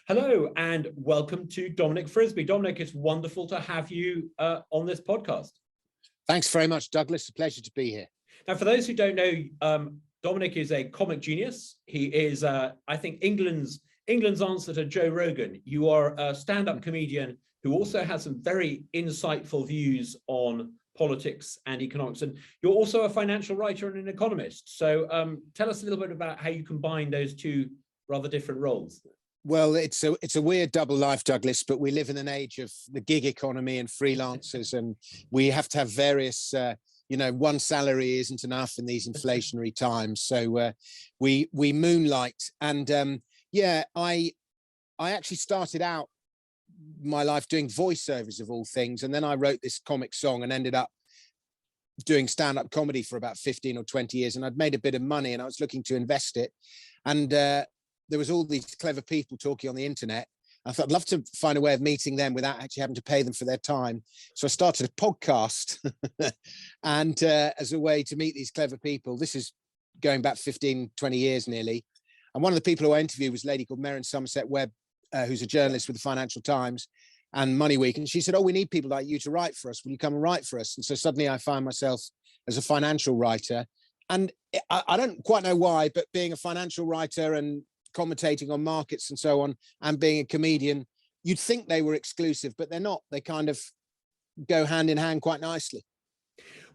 Hello and welcome to Dominic Frisby. Dominic, it's wonderful to have you on this podcast. Thanks very much, Douglas. It's a pleasure to be here. Now, for those who don't know, Dominic is a comic genius. He is, I think, England's answer to Joe Rogan. You are a stand-up comedian who also has some very insightful views on politics and economics. And you're also a financial writer and an economist. So tell us a little bit about how you combine those two rather different roles. Well, it's a weird double life, Douglas, but we live in an age of the gig economy and freelancers, and we have to have various, one salary isn't enough in these inflationary times. So we moonlight. And I actually started out my life doing voiceovers of all things. And then I wrote this comic song and ended up doing stand-up comedy for about 15 or 20 years. And I'd made a bit of money and I was looking to invest it. And there was all these clever people talking on the internet. I thought I'd love to find a way of meeting them without actually having to pay them for their time. So I started a podcast and as a way to meet these clever people. This is going back 15, 20 years nearly. And one of the people who I interviewed was a lady called Mary Somerset Webb, who's a journalist with the Financial Times and Money Week. And she said, oh, we need people like you to write for us. Will you come and write for us? And so suddenly I found myself as a financial writer. And I don't quite know why, but being a financial writer and commentating on markets and so on, and being a comedian, you'd think they were exclusive, but they're not. They kind of go hand in hand quite nicely.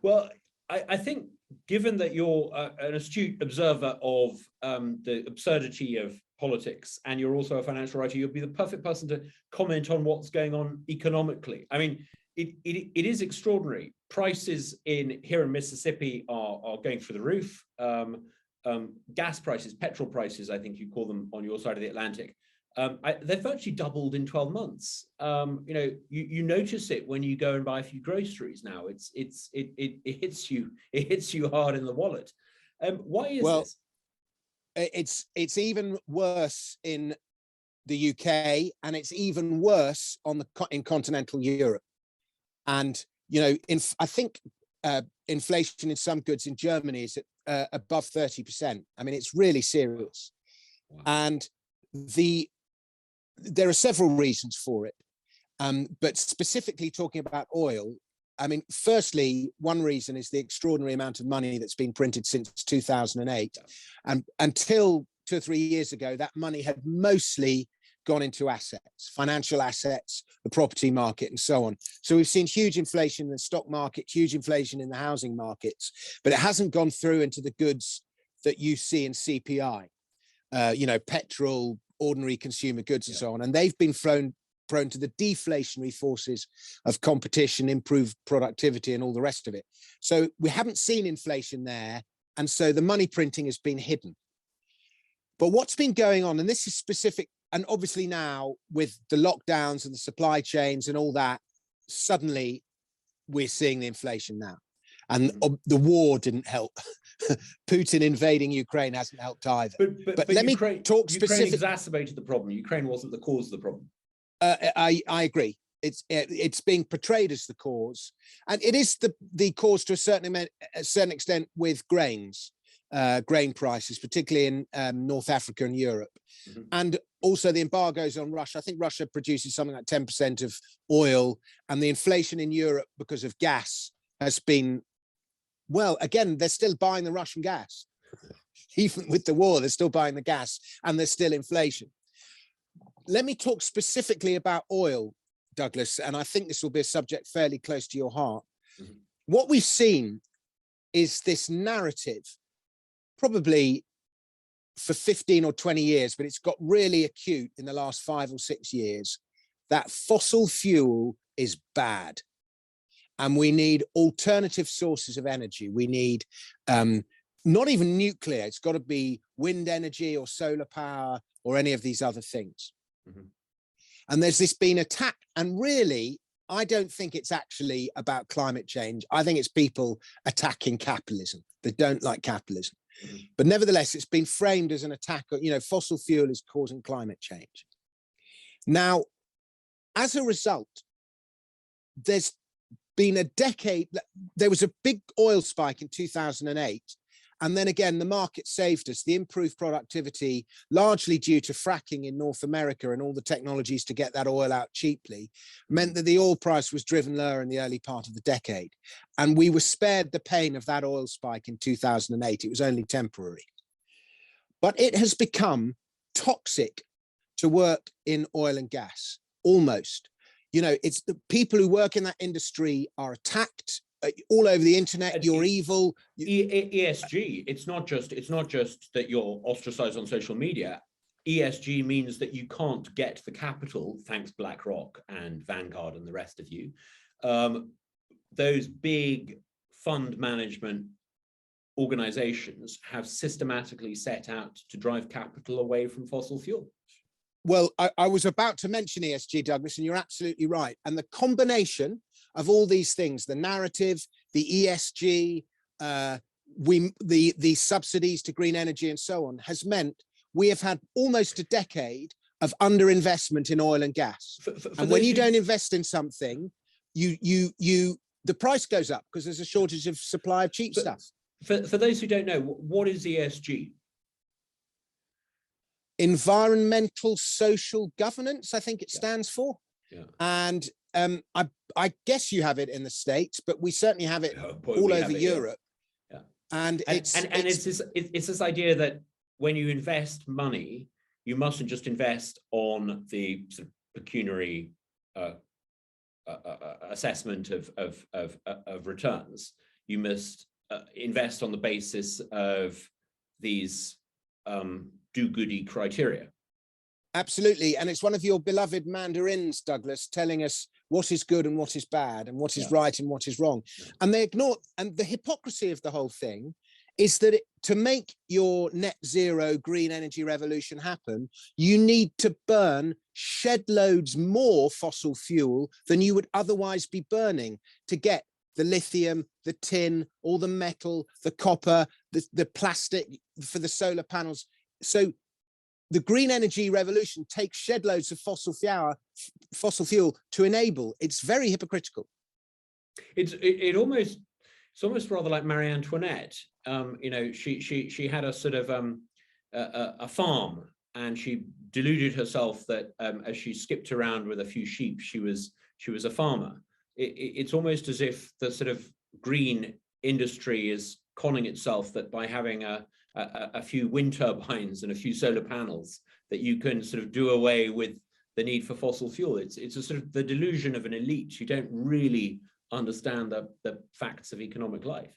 Well, I think given that you're an astute observer of the absurdity of politics, and you're also a financial writer, you'll be the perfect person to comment on what's going on economically. I mean, it is extraordinary. Prices here in Mississippi are going through the roof. Gas prices, petrol prices, I think you call them on your side of the Atlantic, they've virtually doubled in 12 months. You notice it when you go and buy a few groceries now. It hits you hard in the wallet. Why is this? It's even worse in the UK, and it's even worse in continental Europe. And I think inflation in some goods in Germany is at above 30%. I mean, it's really serious. Wow. And there are several reasons for it. But specifically talking about oil, I mean, firstly, one reason is the extraordinary amount of money that's been printed since 2008. And until 2 or 3 years ago, that money had mostly gone into assets, financial assets, the property market, and so on. So we've seen huge inflation in the stock market, huge inflation in the housing markets, but it hasn't gone through into the goods that you see in CPI, petrol, ordinary consumer goods, and so on. And they've been prone to the deflationary forces of competition, improved productivity, and all the rest of it. So we haven't seen inflation there. And so the money printing has been hidden. But what's been going on, and this is specific, and obviously now with the lockdowns and the supply chains and all that, suddenly we're seeing the inflation now. And the war didn't help. Putin invading Ukraine hasn't helped either. But let me talk specifically. Ukraine exacerbated the problem. Ukraine wasn't the cause of the problem. I agree. It's being portrayed as the cause. And it is the cause to a certain extent with grains. Grain prices, particularly in North Africa and Europe. Mm-hmm. And also the embargoes on Russia. I think Russia produces something like 10% of oil, and the inflation in Europe because of gas has been, well, again, they're still buying the Russian gas. Even with the war, they're still buying the gas, and there's still inflation. Let me talk specifically about oil, Douglas, and I think this will be a subject fairly close to your heart. Mm-hmm. What we've seen is this narrative, probably for 15 or 20 years, but it's got really acute in the last 5 or 6 years, that fossil fuel is bad. And we need alternative sources of energy. We need not even nuclear. It's got to be wind energy or solar power or any of these other things. Mm-hmm. And there's this been attack. And really, I don't think it's actually about climate change. I think it's people attacking capitalism. They don't like capitalism. Mm-hmm. But nevertheless, it's been framed as an attack. Fossil fuel is causing climate change. Now, as a result, there's been a decade. There was a big oil spike in 2008, And then again, the market saved us. The improved productivity, largely due to fracking in North America and all the technologies to get that oil out cheaply, meant that the oil price was driven lower in the early part of the decade. And we were spared the pain of that oil spike in 2008. It was only temporary. But it has become toxic to work in oil and gas, almost. You know, it's the people who work in that industry are attacked all over the internet. You're evil. ESG. It's not just that you're ostracized on social media. ESG means that you can't get the capital, thanks BlackRock and Vanguard and the rest of you. Those big fund management organizations have systematically set out to drive capital away from fossil fuel. Well, I was about to mention ESG, Douglas, and you're absolutely right. And the combination of all these things, the narrative, the ESG, the subsidies to green energy and so on, has meant we have had almost a decade of underinvestment in oil and gas. And when you don't invest in something, the price goes up because there's a shortage of supply of cheap stuff. For those who don't know, what is ESG? Environmental social governance, I think it stands for. Yeah. And I guess you have it in the States, but we certainly have it all over Europe. Yeah. And it's this idea that when you invest money, you mustn't just invest on the sort of pecuniary assessment of returns. You must invest on the basis of these do-goody criteria. Absolutely. And it's one of your beloved mandarins, Douglas, telling us what is good and what is bad and what is right and what is wrong. And they ignore, and the hypocrisy of the whole thing is that to make your net zero green energy revolution happen, you need to burn shed loads more fossil fuel than you would otherwise be burning to get the lithium, the tin, all the metal, the copper, the plastic for the solar panels. So the green energy revolution takes shed loads of fossil fuel to enable. It's very hypocritical. It's almost rather like Marie Antoinette. You know, she had a sort of a farm, and she deluded herself that as she skipped around with a few sheep, she was a farmer. It's almost as if the sort of green industry is conning itself that by having a few wind turbines and a few solar panels that you can sort of do away with the need for fossil fuel. It's a sort of the delusion of an elite who don't really understand the facts of economic life.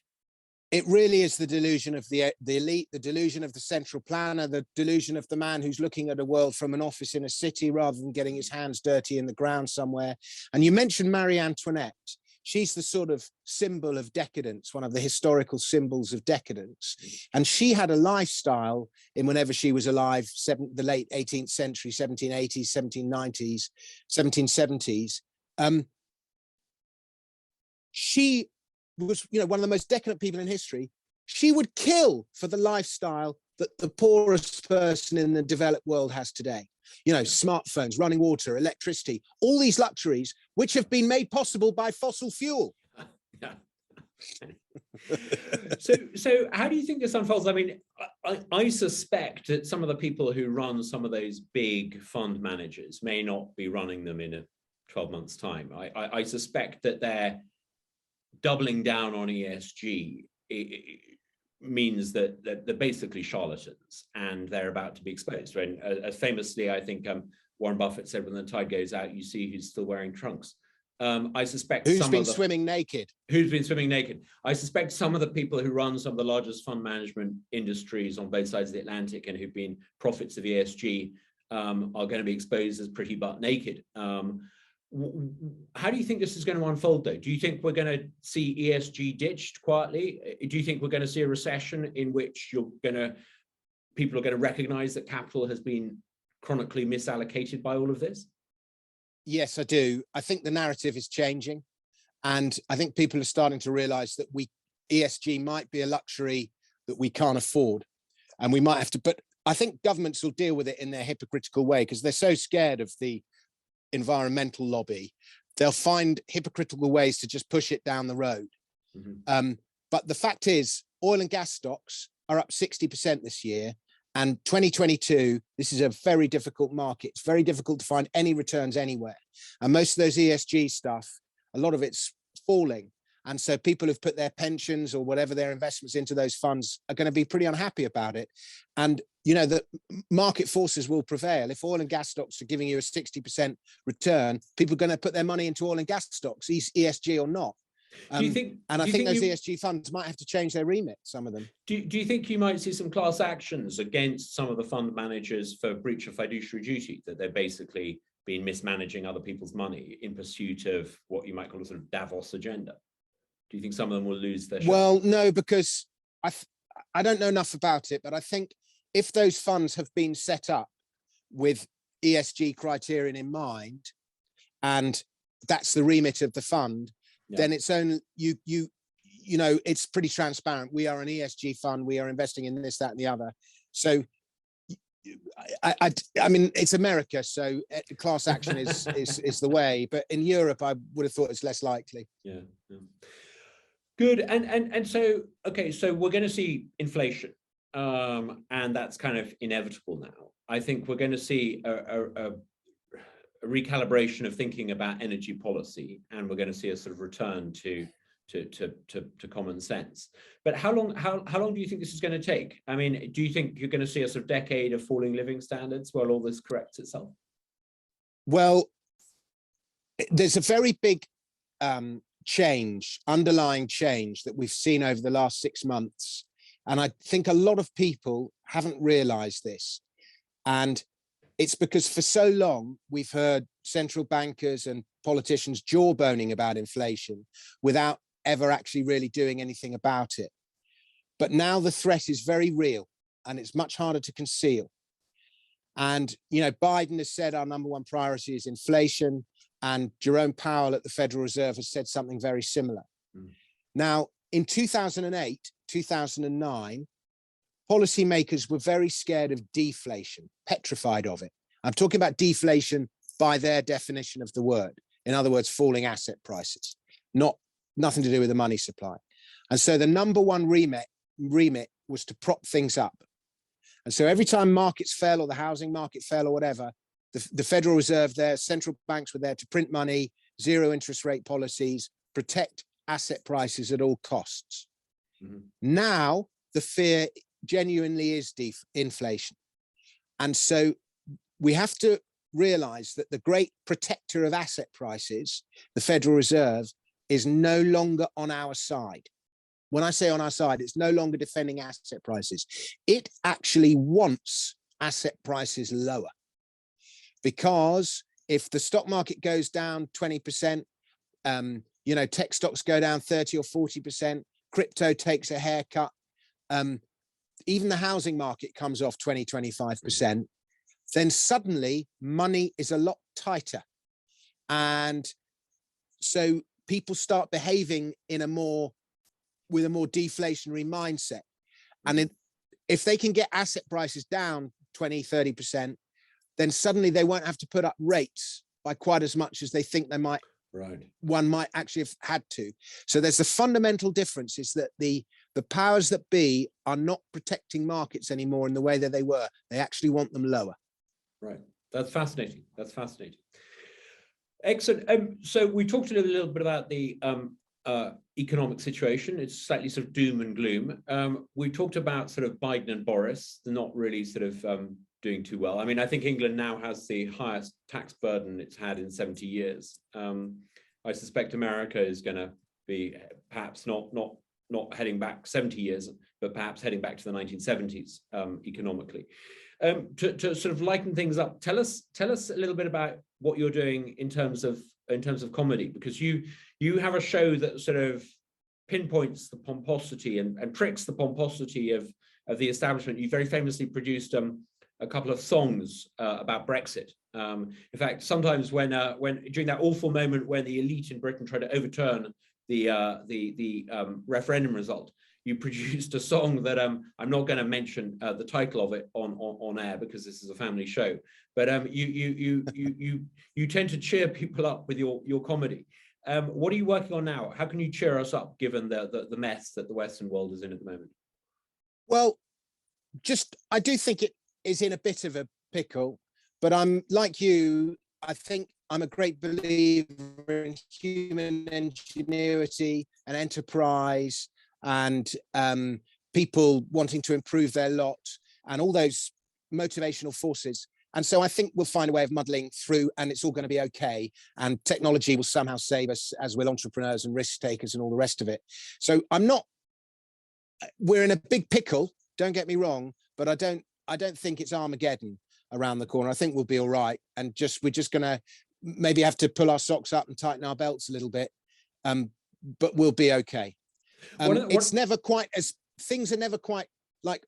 It really is the delusion of the elite, the delusion of the central planner, the delusion of the man who's looking at a world from an office in a city rather than getting his hands dirty in the ground somewhere. And you mentioned Marie Antoinette. She's the sort of symbol of decadence, one of the historical symbols of decadence. And she had a lifestyle in whenever she was alive, the late 18th century, 1780s, 1790s, 1770s. She was, you know, one of the most decadent people in history. She would kill for the lifestyle that the poorest person in the developed world has today. You know, smartphones, running water, electricity, all these luxuries, which have been made possible by fossil fuel. So how do you think this unfolds? I mean, I suspect that some of the people who run some of those big fund managers may not be running them in a 12 months time. I suspect that they're doubling down on ESG. It means that they're basically charlatans and they're about to be exposed. And as famously, I think Warren Buffett said, when the tide goes out, you see who's still wearing trunks. I suspect who's been swimming naked. Who's been swimming naked. I suspect some of the people who run some of the largest fund management industries on both sides of the Atlantic and who've been prophets of ESG are going to be exposed as pretty butt naked. How do you think this is going to unfold, though? Do you think we're going to see ESG ditched quietly? Do you think we're going to see a recession in which people are going to recognize that capital has been chronically misallocated by all of this? Yes, I do. I think the narrative is changing. And I think people are starting to realize that ESG might be a luxury that we can't afford. And we might have to, but I think governments will deal with it in their hypocritical way because they're so scared of the environmental lobby. They'll find hypocritical ways to just push it down the road. Mm-hmm. But the fact is, oil and gas stocks are up 60% this year. And 2022, this is a very difficult market. It's very difficult to find any returns anywhere. And most of those ESG stuff, a lot of it's falling. And so people who've put their pensions or whatever their investments into those funds are going to be pretty unhappy about it. And, you know, the market forces will prevail. If oil and gas stocks are giving you a 60% return, people are going to put their money into oil and gas stocks, ESG or not. Do you think? And I think those ESG funds might have to change their remit, some of them. Do you think you might see some class actions against some of the fund managers for breach of fiduciary duty, that they're basically been mismanaging other people's money in pursuit of what you might call a sort of Davos agenda? Do you think some of them will lose their shop? Well, no, because I don't know enough about it, but I think if those funds have been set up with ESG criterion in mind, and that's the remit of the fund, then it's only you know, it's pretty transparent. We are an ESG fund. We are investing in this, that, and the other. So, I mean, it's America, so class action is the way. But in Europe, I would have thought it's less likely. Yeah. Good. And so, okay, so we're going to see inflation, and that's kind of inevitable now. I think we're going to see a recalibration of thinking about energy policy, and we're going to see a sort of return to common sense. But how long do you think this is going to take? I mean, do you think you're going to see a sort of decade of falling living standards while all this corrects itself? Well, there's a very big underlying change that we've seen over the last 6 months, and I think a lot of people haven't realized this. And it's because for so long we've heard central bankers and politicians jawboning about inflation without ever actually really doing anything about it. But now the threat is very real, and it's much harder to conceal. And, you know, Biden has said our number one priority is inflation, and Jerome Powell at the Federal Reserve has said something very similar. Now, in 2008, 2009, policymakers were very scared of deflation, petrified of it. I'm talking about deflation by their definition of the word. In other words, falling asset prices, nothing to do with the money supply. And so the number one remit was to prop things up. And so every time markets fell, or the housing market fell, or whatever, the Federal Reserve, their central banks were there to print money, zero interest rate policies, protect asset prices at all costs. Now the fear genuinely is inflation. And so we have to realize that the great protector of asset prices, the Federal Reserve, is no longer on our side. When I say on our side, it's no longer defending asset prices. It actually wants asset prices lower. Because if the stock market goes down 20%, you know, tech stocks go down 30 or 40%, crypto takes a haircut, even the housing market comes off 20, 25%, then suddenly money is a lot tighter. And so people start behaving with a more deflationary mindset. And if they can get asset prices down 20, 30%, then suddenly they won't have to put up rates by quite as much as they think they might. Right. One might actually have had to. So there's a fundamental difference, is that the powers that be are not protecting markets anymore in the way that they were. They actually want them lower. Right. That's fascinating. That's fascinating. Excellent. So we talked a little bit about the economic situation. It's slightly sort of doom and gloom. We talked about sort of Biden and Boris. They're not really sort of doing too well. I mean, I think England now has the highest tax burden it's had in 70 years. I suspect America is going to be perhaps not heading back 70 years, but perhaps heading back to the 1970s economically. To sort of lighten things up, tell us a little bit about what you're doing in terms of comedy, because you have a show that sort of pinpoints the pomposity and tricks the pomposity of the establishment. You very famously produced a couple of songs about Brexit. In fact, sometimes when during that awful moment when the elite in Britain tried to overturn the referendum result, you produced a song that I'm not going to mention the title of it on air because this is a family show. But you tend to cheer people up with your comedy. What are you working on now? How can you cheer us up given the mess that the Western world is in at the moment? Well, I do think it is in a bit of a pickle, but I'm like you. I think I'm a great believer in human ingenuity and enterprise, and people wanting to improve their lot, and all those motivational forces. And so I think we'll find a way of muddling through, and it's all going to be okay. And technology will somehow save us, as will entrepreneurs and risk takers and all the rest of it. So we're in a big pickle, don't get me wrong, but I don't think it's Armageddon around the corner. I think we'll be all right. And we're just going to maybe have to pull our socks up and tighten our belts a little bit. But we'll be okay. It's never quite things are never quite like,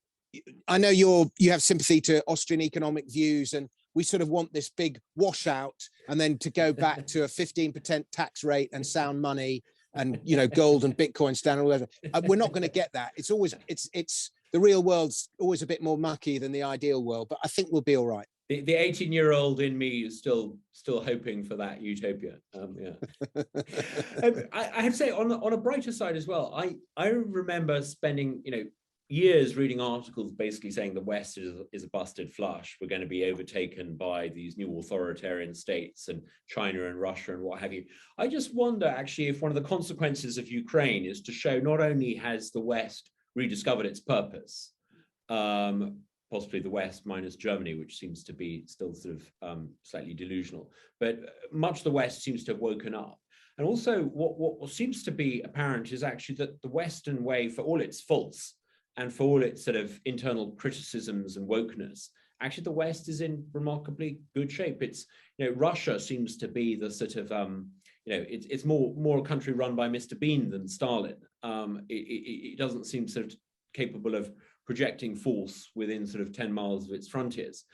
I know you have sympathy to Austrian economic views, and we sort of want this big washout and then to go back to a 15% tax rate and sound money and, gold and Bitcoin stand all over. We're not going to get that. It's the real world's always a bit more mucky than the ideal world, but I think we'll be all right. The 18-year-old in me is still hoping for that utopia. I have to say, on a brighter side as well, I remember spending years reading articles basically saying the West is a busted flush. We're going to be overtaken by these new authoritarian states and China and Russia and what have you. I just wonder actually if one of the consequences of Ukraine is to show not only has the West rediscovered its purpose, possibly the West minus Germany, which seems to be still sort of slightly delusional, but much of the West seems to have woken up. And also what seems to be apparent is actually that the Western way, for all its faults and for all its sort of internal criticisms and wokeness, actually the West is in remarkably good shape. It's, Russia seems to be the sort of, it's more a country run by Mr. Bean than Stalin. It doesn't seem sort of capable of projecting force within sort of 10 miles of its frontiers.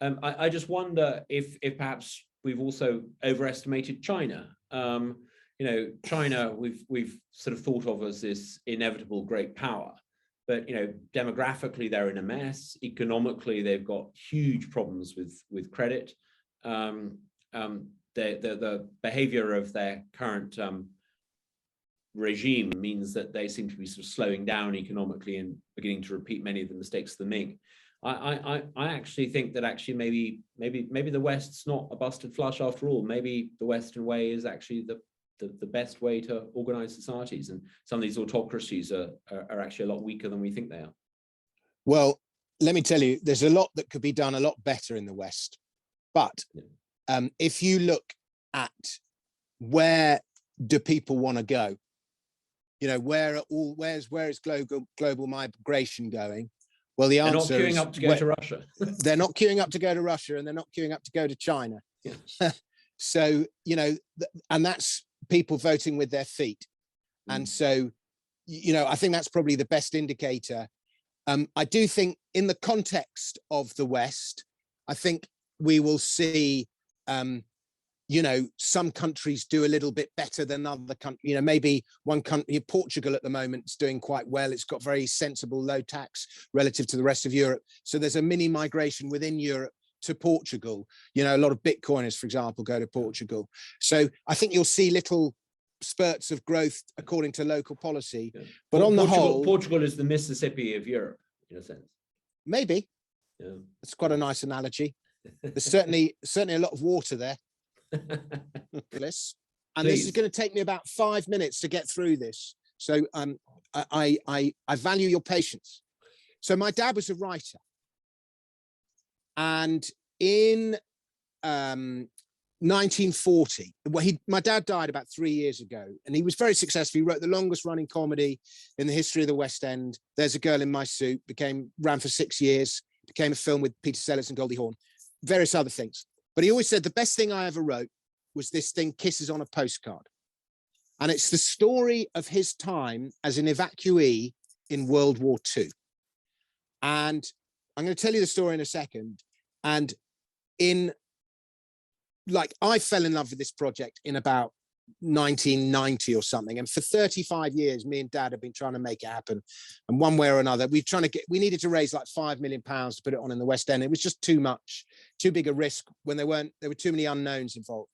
I just wonder if perhaps we've also overestimated China. China we've sort of thought of as this inevitable great power, but demographically they're in a mess. Economically, they've got huge problems with credit. The behavior of their current regime means that they seem to be sort of slowing down economically and beginning to repeat many of the mistakes of the Ming. I actually think that actually maybe the West's not a busted flush after all. Maybe the Western way is actually the best way to organize societies, and some of these autocracies are actually a lot weaker than we think they are. Well, let me tell you, there's a lot that could be done a lot better in the West. But if you look at where do people want to go, where is global migration going? Well, the answer is they're not queuing up to go to Russia. They're not queuing up to go to Russia, and they're not queuing up to go to China. Yeah. So, and that's people voting with their feet. And so, I think that's probably the best indicator. I do think in the context of the West, I think we will see, some countries do a little bit better than other countries. Maybe one country, Portugal at the moment, is doing quite well. It's got very sensible low tax relative to the rest of Europe. So there's a mini migration within Europe to Portugal. A lot of Bitcoiners, for example, go to Portugal. So I think you'll see little spurts of growth according to local policy. Yeah. But on the whole, Portugal is the Mississippi of Europe, in a sense. Maybe. Yeah. That's quite a nice analogy. There's certainly a lot of water there. And Please. This is going to take me about 5 minutes to get through this. So I value your patience. So my dad was a writer. And in 1940, my dad died about 3 years ago, and he was very successful. He wrote the longest running comedy in the history of the West End, There's a Girl in My Suit, ran for 6 years, became a film with Peter Sellers and Goldie Hawn, various other things. But he always said the best thing I ever wrote was this thing, Kisses on a Postcard. And it's the story of his time as an evacuee in World War II. And I'm going to tell you the story in a second. And I fell in love with this project in about 1990 or something. And for 35 years, me and Dad have been trying to make it happen. And one way or another, we needed to raise like £5 million to put it on in the West End. It was just too much, too big a risk when there were too many unknowns involved.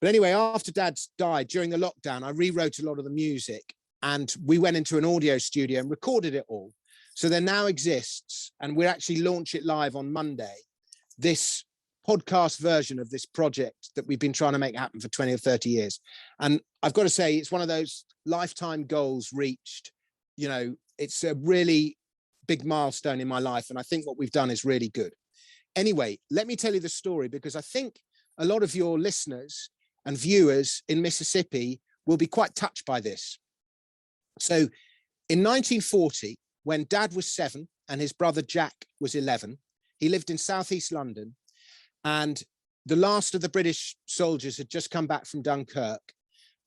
But anyway, after Dad died during the lockdown, I rewrote a lot of the music, and we went into an audio studio and recorded it all. So there now exists, and we'll actually launch it live on Monday, this podcast version of this project that we've been trying to make happen for 20 or 30 years. And I've got to say, it's one of those lifetime goals reached. You know, it's a really big milestone in my life. And I think what we've done is really good. Anyway, let me tell you the story, because I think a lot of your listeners and viewers in Mississippi will be quite touched by this. So in 1940, when Dad was 7 and his brother Jack was 11, he lived in southeast London, and the last of the British soldiers had just come back from Dunkirk,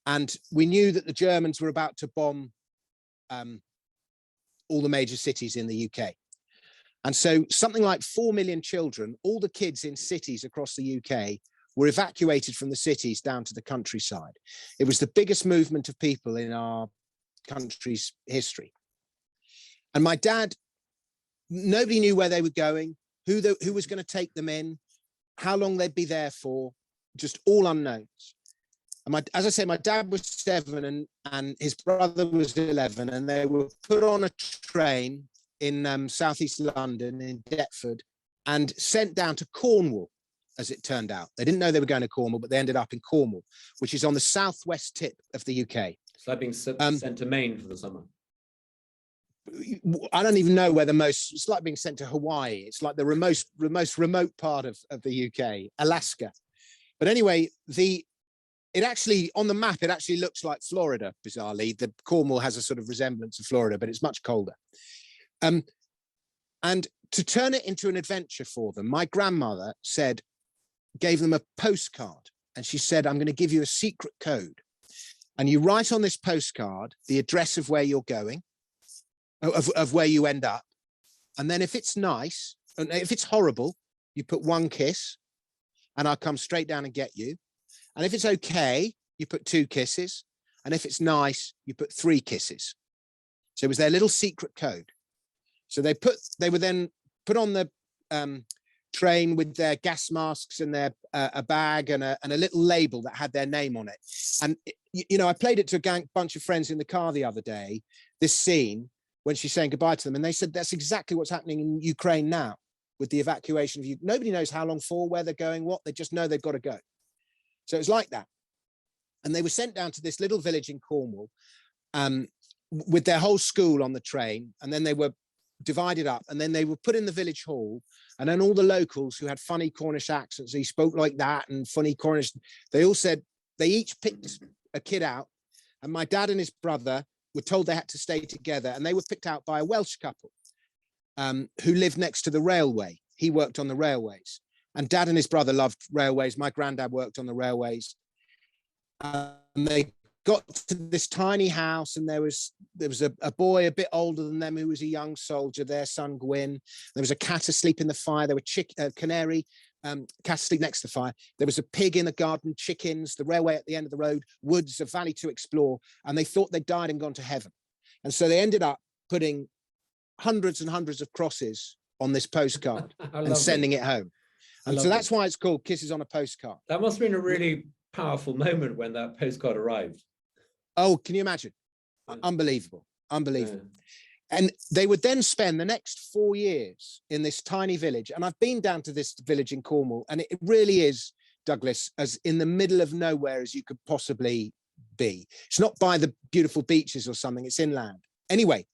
and we knew that the Germans were about to bomb all the major cities in the UK. And so something like 4 million children, all the kids in cities across the UK, were evacuated from the cities down to the countryside. It was the biggest movement of people in our country's history. And my dad, nobody knew where they were going, who was going to take them in, how long they'd be there for, just all unknowns. And as I say, my dad was 7 and his brother was 11, and they were put on a train in southeast London, in Deptford, and sent down to Cornwall, as it turned out. They didn't know they were going to Cornwall, but they ended up in Cornwall, which is on the southwest tip of the UK. It's like being sent to Maine for the summer. I don't even know where it's like being sent to Hawaii. It's like the most remote part of the UK, Alaska. But anyway, it actually, on the map, it actually looks like Florida, bizarrely. The Cornwall has a sort of resemblance to Florida, but it's much colder. And to turn it into an adventure for them, my grandmother gave them a postcard, and she said, I'm going to give you a secret code. And you write on this postcard the address of where you're going, of where you end up. And then if it's nice, and if it's horrible, you put 1 kiss, and I'll come straight down and get you. And if it's okay, you put 2 kisses. And if it's nice, you put 3 kisses. So it was their little secret code. So they were then put on the train with their gas masks and their a bag and a little label that had their name on it. And you know, I played it to a bunch of friends in the car the other day, this scene when she's saying goodbye to them, and they said that's exactly what's happening in Ukraine now with the evacuation of Ukraine. Nobody knows how long for, where they're going, what. They just know they've got to go. So it's like that. And they were sent down to this little village in Cornwall with their whole school on the train, and then they were divided up, and then they were put in the village hall, and then all the locals who had funny Cornish accents, he spoke like that, and funny Cornish, they all said they each picked a kid out, and my dad and his brother were told they had to stay together, and they were picked out by a Welsh couple who lived next to the railway. He worked on the railways, and Dad and his brother loved railways. My granddad worked on the railways, and they got to this tiny house, and there was a boy a bit older than them who was a young soldier, their son Gwyn. There was a cat asleep in the fire. There were canary cat asleep next to the fire. There was a pig in the garden, chickens, the railway at the end of the road, woods, a valley to explore. And they thought they'd died and gone to heaven. And so they ended up putting hundreds and hundreds of crosses on this postcard and sending it home. And so that's why it's called Kisses on a Postcard. That must have been a really powerful moment when that postcard arrived. Oh, can you imagine? Unbelievable. Yeah. And they would then spend the next 4 years in this tiny village. And I've been down to this village in Cornwall, and it really is, Douglas, as in the middle of nowhere as you could possibly be. It's not by the beautiful beaches or something, it's inland. Anyway.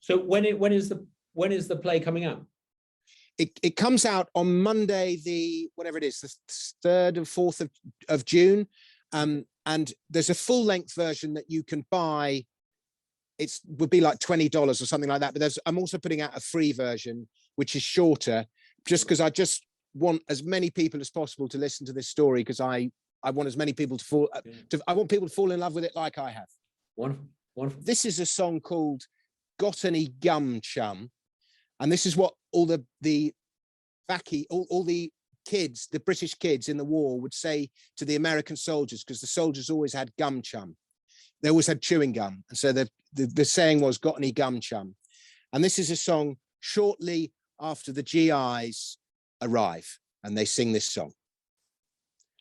So when is the play coming out? It comes out on Monday, the 3rd or 4th of June. And there's a full length version that you can buy. It would be like $20 or something like that. But I'm also putting out a free version, which is shorter, just because I just want as many people as possible to listen to this story, because I want as many people I want people to fall in love with it like I have. Wonderful. This is a song called Got Any Gum Chum. And this is what all the kids, the British kids in the war would say to the American soldiers, because the soldiers always had gum chum. They always had chewing gum. And so the saying was, got any gum chum? And this is a song shortly after the GIs arrive, and they sing this song.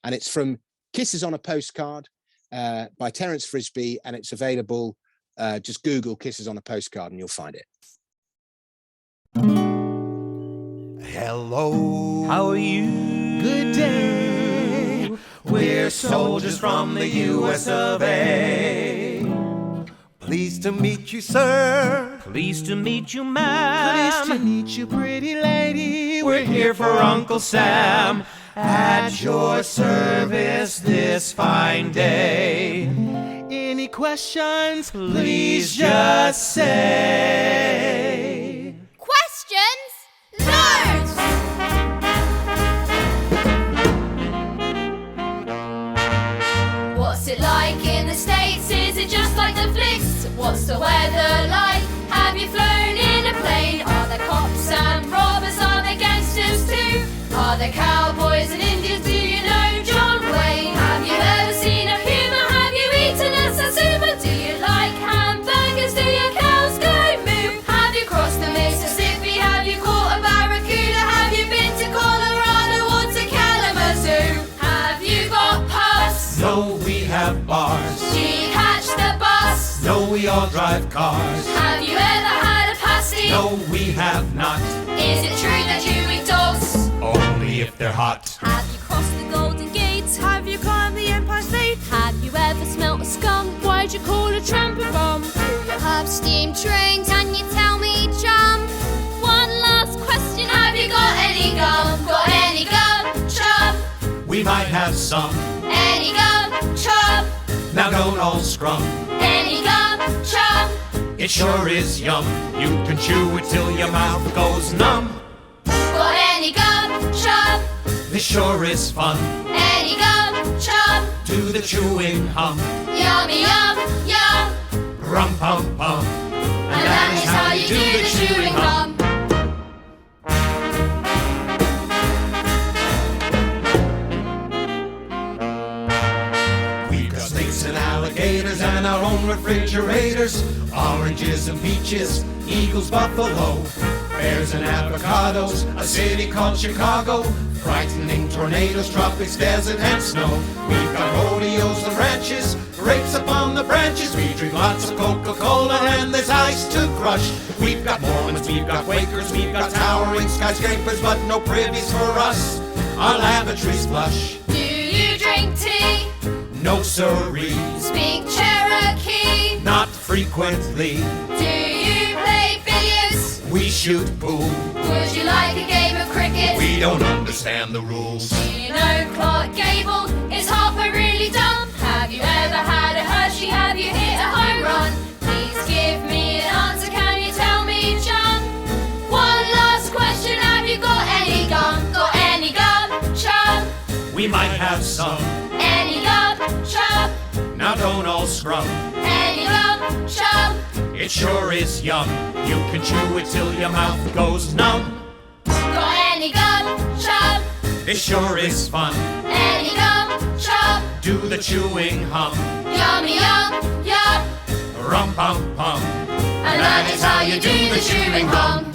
And it's from Kisses on a Postcard by Terence Frisby, and it's available. Just Google Kisses on a Postcard and you'll find it. Hello. How are you? Good day. We're soldiers from the US of A. Pleased to meet you, sir. Pleased to meet you, ma'am. Pleased to meet you, pretty lady. We're here for Uncle Sam. At your service this fine day. Any questions? Please just say. Questions? Loads! What's it like in the States? Is it just like the flicks? What's the weather like? Have you flown in a plane? Are there cops and robbers? Are there gangsters too? Are there cowboys and Indians? Do you know John Wayne? Have you ever seen a puma? Have you eaten a satsuma? Do you like hamburgers? Do your cows go moo? Have you crossed the Mississippi? Have you caught a barracuda? Have you been to Colorado or to Kalamazoo? Have you got puffs? No, we have bars. Do you catch the bus? No, we all drive cars. Have you ever had a pasty? No, we have not. Is it true that you eat dogs? Only if they're hot. Have you crossed the Golden Gate? Have you climbed the Empire State? Have you ever smelt a skunk? Why'd you call a tramp a bum? Do you have steam trains? Can you tell me jump? One last question. Have you got any gum? Got any gum? Chum? We might have some. Any gum? Chum? Now don't all scrum. Any gum? Chum? It sure is yum. You can chew it till your mouth goes numb. Got any gum? Chum? This sure is fun. Any gum? Chum? Do the chewing hum. Yummy yum yum. Rum pum pum. And that is how you do the chewing hum. We've got snakes and alligators and our own refrigerators. Oranges and peaches, eagles, buffalo, bears and avocados, a city called Chicago, frightening tornadoes, tropics, desert and snow. We've got rodeos and ranches, grapes upon the branches. We drink lots of Coca-Cola and there's ice to crush. We've got Mormons, we've got Quakers, we've got towering skyscrapers, but no privies for us. Our lavatories flush. Do you drink tea? No siree, Speak Cherokee? not frequently. Do you play billiards? We shoot pool. Would you like a game of cricket? We don't understand the rules. Do you know Clark Gable? Is Harper really dumb? Have you ever had a Hershey? Have you hit a home run? Please give me an answer. Can you tell me, John? One last question. Have you got any gum? Got any gum? Chum? We might have some. Any gum? Chum? Now don't all scrum. Any gum? Chum? It sure is yum. You can chew it till your mouth goes numb. Got any gum? Chum? It sure is fun. Any gum? Chum? Do the chewing hum. Yummy yum yum. Rum pum pum. And that is how you do the chewing hum.